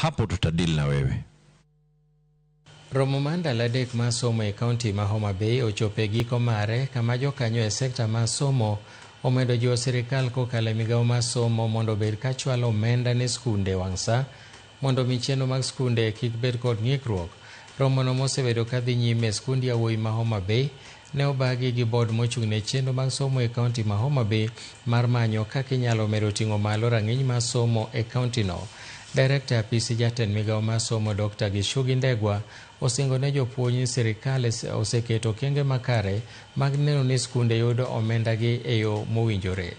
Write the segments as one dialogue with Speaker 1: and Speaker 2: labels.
Speaker 1: hapo tutadili na wewe.
Speaker 2: Romo mandala dek ma somo e kaunti ma Homa Bay ochope giko mare kama jokanyo e sekta ma somo omedo jo sirikal kokalo e migawo ma somo mondo bed ka chwalo omenda ne skunde wang'sa mondo micheno mag skunde kik bed kod ng'ikruok. Romo no mosebedo ka dhi nyime skundi yawuoyi ma Homa Bay ne obagi gi bod mochung' ne chenro mag somo e kaunti ma Homa Bay mar manyo kaka inyalo medo ting'o malo rang'iny mar somo e kaunti no. Director apisi jatend migawo mar somo Dr. Gishugi Ndegwa osingo ne jopuonj sirikal oseketo okenge makare mag neno ni skunde yudo omenda gi e yo mowinjore.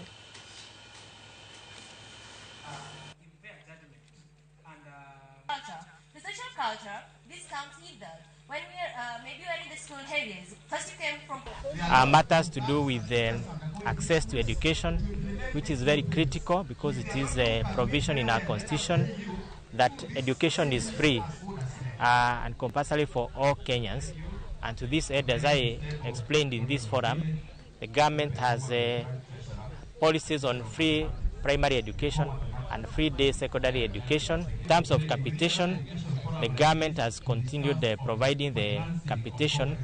Speaker 3: The social culture, this comes with that. When maybe we are in the school areas, first you came from
Speaker 4: matters to do with access to education, which is very critical because it is a provision in our constitution that education is free and compulsory for all Kenyans. And to this end, as I explained in this forum, the government has policies on free primary education and free day secondary education. In terms of capitation, the government has continued providing the capitation.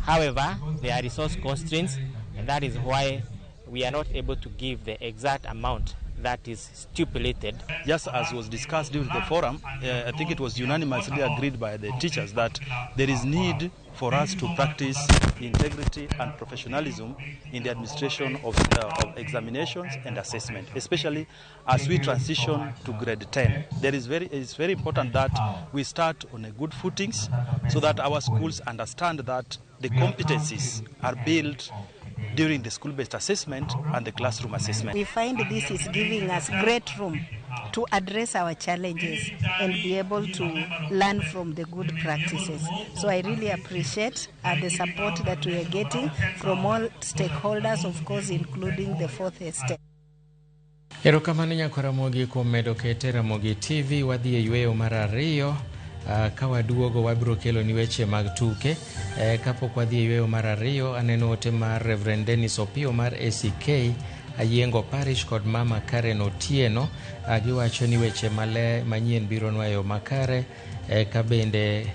Speaker 4: However, there are resource constraints, and that is why we are not able to give the exact amount that is stipulated.
Speaker 5: Just as was discussed during the forum, I think it was unanimously agreed by the teachers that there is need for us to practice integrity and professionalism in the administration of examinations and assessment, especially as we transition to grade 10. It's very important that we start on a good footings so that our schools understand that the competencies are built during the school-based assessment and the classroom assessment.
Speaker 6: We find this is giving us great room to address our challenges and be able to learn from the good practices. So I really appreciate the support that we are getting from all stakeholders, of course, including the fourth estate.
Speaker 2: Erokamano nyako Ramogi kuom medo kete Ramogi TV wadhi e yweyo mar ariyo. Ka waduogo wabiro kelo ni weche mag tuke. Kapok wadhi e yweyo mar ariyo aneno ote mar Reverend Dennis Opio mar ACK Ayengo Parish kod Mama Karen Otieno. Giwacho ni weche manyien biro nwayo makare ka bende